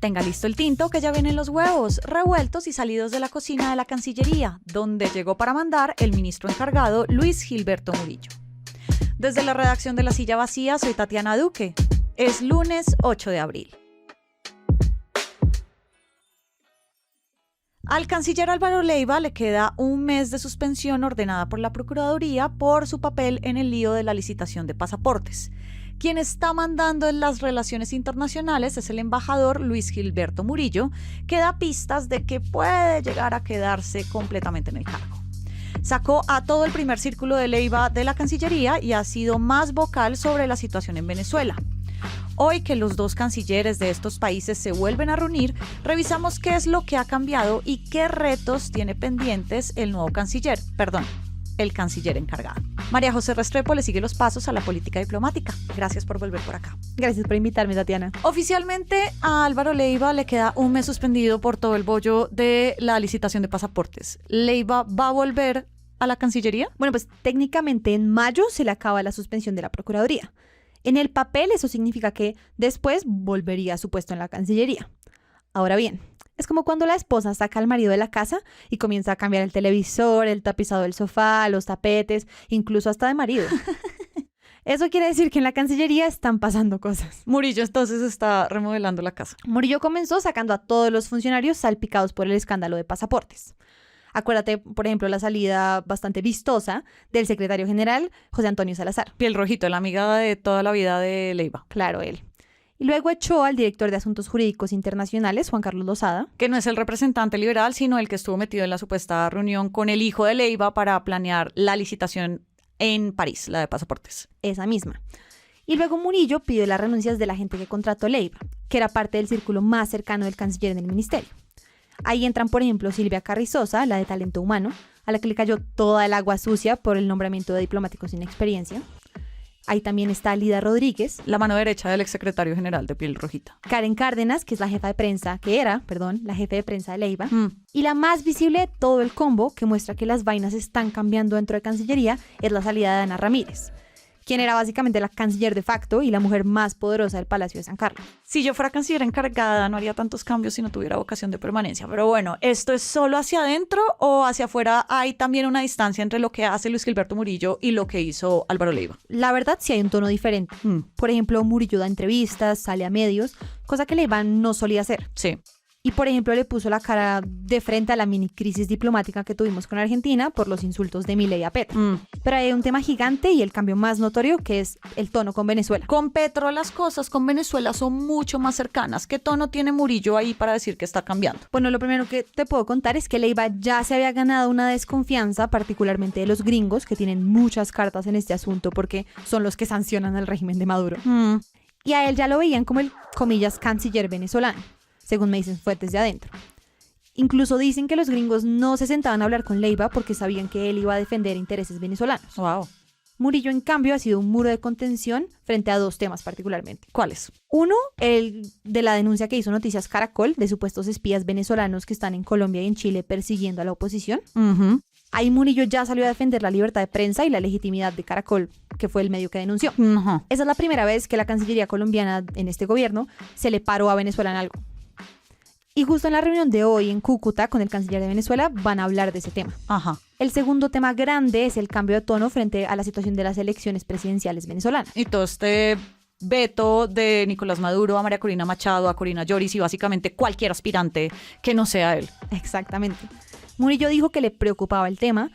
Tenga listo el tinto que ya vienen los huevos, revueltos y salidos de la cocina de la Cancillería, donde llegó para mandar el ministro encargado Luis Gilberto Murillo. Desde la redacción de La Silla Vacía, soy Tatiana Duque. Es lunes 8 de abril. Al canciller Álvaro Leiva le queda un mes de suspensión ordenada por la Procuraduría por su papel en el lío de la licitación de pasaportes. Quien está mandando en las relaciones internacionales es el embajador Luis Gilberto Murillo, que da pistas de que puede llegar a quedarse completamente en el cargo. Sacó a todo el primer círculo de Leiva de la Cancillería y ha sido más vocal sobre la situación en Venezuela. Hoy que los dos cancilleres de estos países se vuelven a reunir, revisamos qué es lo que ha cambiado y qué retos tiene pendientes el nuevo canciller, el canciller encargado. María José Restrepo le sigue los pasos a la política diplomática. Gracias por volver por acá. Gracias por invitarme, Tatiana. Oficialmente a Álvaro Leiva le queda un mes suspendido por todo el bollo de la licitación de pasaportes. ¿Leiva va a volver a la Cancillería? Bueno, pues técnicamente en mayo se le acaba la suspensión de la Procuraduría. En el papel eso significa que después volvería a su puesto en la Cancillería. Ahora bien, es como cuando la esposa saca al marido de la casa y comienza a cambiar el televisor, el tapizado del sofá, los tapetes, incluso hasta de marido. Eso quiere decir que en la Cancillería están pasando cosas. Murillo entonces está remodelando la casa. Murillo comenzó sacando a todos los funcionarios salpicados por el escándalo de pasaportes. Acuérdate, por ejemplo, la salida bastante vistosa del secretario general José Antonio Salazar. Piel Rojito, la amiga de toda la vida de Leiva. Claro, él. Y luego echó al director de Asuntos Jurídicos Internacionales, Juan Carlos Lozada. Que no es el representante liberal, sino el que estuvo metido en la supuesta reunión con el hijo de Leiva para planear la licitación en París, la de pasaportes. Esa misma. Y luego Murillo pidió las renuncias de la gente que contrató Leiva, que era parte del círculo más cercano del canciller en el ministerio. Ahí entran, por ejemplo, Silvia Carrizosa, la de talento humano, a la que le cayó toda el agua sucia por el nombramiento de diplomáticos sin experiencia. Ahí también está Lida Rodríguez, la mano derecha del exsecretario general de Piel Rojita. Karen Cárdenas, que es la jefa de prensa, la jefe de prensa de Leiva. Y la más visible de todo el combo, que muestra que las vainas están cambiando dentro de Cancillería, es la salida de Ana Ramírez, quien era básicamente la canciller de facto y la mujer más poderosa del Palacio de San Carlos. Si yo fuera canciller encargada, no haría tantos cambios si no tuviera vocación de permanencia. Pero bueno, ¿esto es solo hacia adentro o hacia afuera hay también una distancia entre lo que hace Luis Gilberto Murillo y lo que hizo Álvaro Leiva? La verdad sí hay un tono diferente. Por ejemplo, Murillo da entrevistas, sale a medios, cosa que Leiva no solía hacer. Sí. Y, por ejemplo, le puso la cara de frente a la mini crisis diplomática que tuvimos con Argentina por los insultos de Milei a Petro. Pero hay un tema gigante y el cambio más notorio, que es el tono con Venezuela. Con Petro las cosas con Venezuela son mucho más cercanas. ¿Qué tono tiene Murillo ahí para decir que está cambiando? Bueno, lo primero que te puedo contar es que Leiva ya se había ganado una desconfianza, particularmente de los gringos, que tienen muchas cartas en este asunto porque son los que sancionan al régimen de Maduro. Y a él ya lo veían como el, comillas, canciller venezolano, según me dicen fuentes de adentro. Incluso dicen que los gringos no se sentaban a hablar con Leiva porque sabían que él iba a defender intereses venezolanos. Wow. Murillo, en cambio, ha sido un muro de contención frente a dos temas particularmente. ¿Cuáles? Uno, el de la denuncia que hizo Noticias Caracol de supuestos espías venezolanos que están en Colombia y en Chile persiguiendo a la oposición. Ahí Murillo ya salió a defender la libertad de prensa y la legitimidad de Caracol, que fue el medio que denunció. Esa es la primera vez que la Cancillería colombiana en este gobierno se le paró a Venezuela en algo. Y justo en la reunión de hoy en Cúcuta con el canciller de Venezuela van a hablar de ese tema. El segundo tema grande es el cambio de tono frente a la situación de las elecciones presidenciales venezolanas. Y todo este veto de Nicolás Maduro a María Corina Machado, a Corina Lloris y básicamente cualquier aspirante que no sea él. Exactamente. Murillo dijo que le preocupaba el tema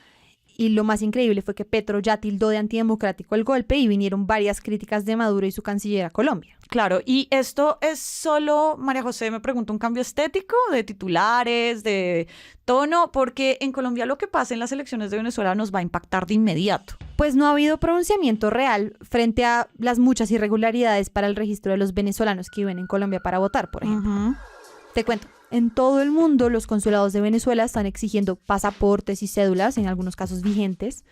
y lo más increíble fue que Petro ya tildó de antidemocrático el golpe y vinieron varias críticas de Maduro y su canciller a Colombia. Claro, y esto es solo, María José me pregunta, un cambio estético de titulares, de tono, porque en Colombia lo que pasa en las elecciones de Venezuela nos va a impactar de inmediato. Pues no ha habido pronunciamiento real frente a las muchas irregularidades para el registro de los venezolanos que viven en Colombia para votar, por ejemplo. Te cuento. En todo el mundo, los consulados de Venezuela están exigiendo pasaportes y cédulas, en algunos casos vigentes,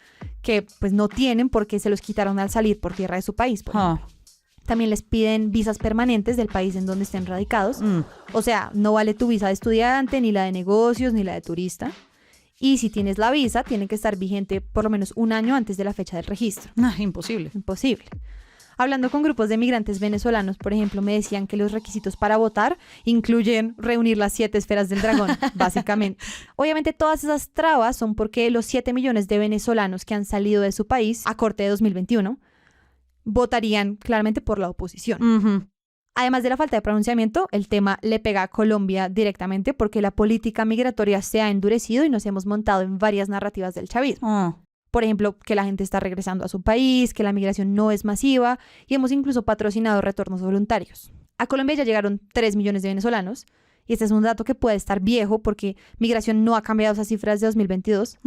que pues no tienen porque se los quitaron al salir por tierra de su país, por ejemplo. También les piden visas permanentes del país en donde estén radicados. O sea, no vale tu visa de estudiante, ni la de negocios, ni la de turista. Y si tienes la visa, tiene que estar vigente por lo menos un año antes de la fecha del registro. Imposible. Imposible. Hablando con grupos de migrantes venezolanos, por ejemplo, me decían que los requisitos para votar incluyen reunir las 7 esferas del dragón, básicamente. Obviamente todas esas trabas son porque los 7 millones de venezolanos que han salido de su país a corte de 2021 votarían claramente por la oposición. Además de la falta de pronunciamiento, el tema le pega a Colombia directamente porque la política migratoria se ha endurecido y nos hemos montado en varias narrativas del chavismo. Por ejemplo, que la gente está regresando a su país, que la migración no es masiva y hemos incluso patrocinado retornos voluntarios. A Colombia ya llegaron 3 millones de venezolanos y este es un dato que puede estar viejo porque migración no ha cambiado esas cifras de 2022.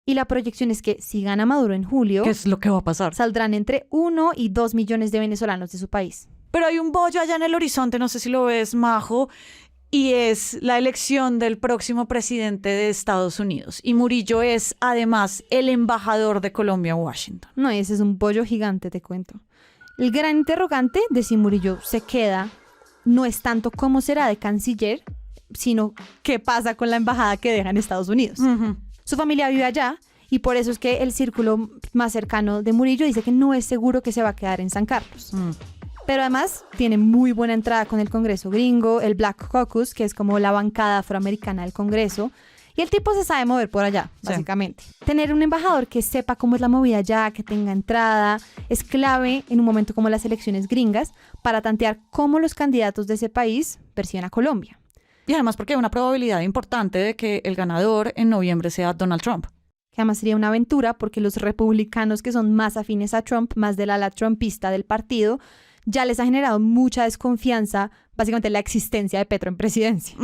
Y la proyección es que si gana Maduro en julio, ¿qué es lo que va a pasar? Saldrán entre 1 y 2 millones de venezolanos de su país. Pero hay un bollo allá en el horizonte, no sé si lo ves, Majo, y es la elección del próximo presidente de Estados Unidos. Y Murillo es, además, el embajador de Colombia en Washington. No, ese es un bollo gigante, te cuento. El gran interrogante de si Murillo se queda no es tanto cómo será de canciller, sino qué pasa con la embajada que deja en Estados Unidos. Su familia vive allá y por eso es que el círculo más cercano de Murillo dice que no es seguro que se va a quedar en San Carlos. Pero además tiene muy buena entrada con el Congreso gringo, el Black Caucus, que es como la bancada afroamericana del Congreso. Y el tipo se sabe mover por allá, básicamente. Tener un embajador que sepa cómo es la movida allá, que tenga entrada, es clave en un momento como las elecciones gringas para tantear cómo los candidatos de ese país perciben a Colombia. Y además porque hay una probabilidad importante de que el ganador en noviembre sea Donald Trump. Que además sería una aventura porque los republicanos que son más afines a Trump, más del ala trumpista del partido, ya les ha generado mucha desconfianza, básicamente la existencia de Petro en presidencia.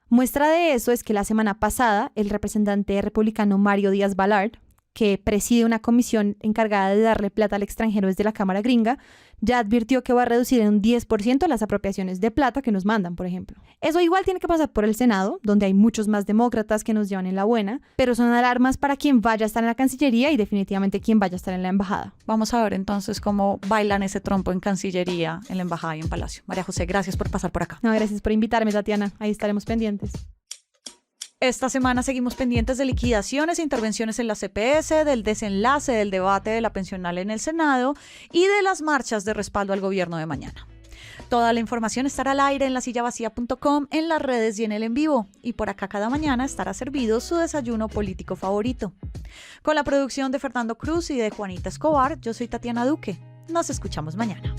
Muestra de eso es que la semana pasada el representante republicano Mario Díaz Balart, que preside una comisión encargada de darle plata al extranjero desde la Cámara Gringa, ya advirtió que va a reducir en un 10% las apropiaciones de plata que nos mandan, por ejemplo. Eso igual tiene que pasar por el Senado, donde hay muchos más demócratas que nos llevan en la buena, pero son alarmas para quien vaya a estar en la Cancillería y definitivamente quien vaya a estar en la Embajada. Vamos a ver entonces cómo bailan ese trompo en Cancillería, en la Embajada y en Palacio. María José, gracias por pasar por acá. No, gracias por invitarme, Tatiana. Ahí estaremos pendientes. Esta semana seguimos pendientes de liquidaciones e intervenciones en la CPS, del desenlace del debate de la pensional en el Senado y de las marchas de respaldo al gobierno de mañana. Toda la información estará al aire en lasillavacía.com, en las redes y en el en vivo. Y por acá cada mañana estará servido su desayuno político favorito. Con la producción de Fernando Cruz y de Juanita Escobar, yo soy Tatiana Duque. Nos escuchamos mañana.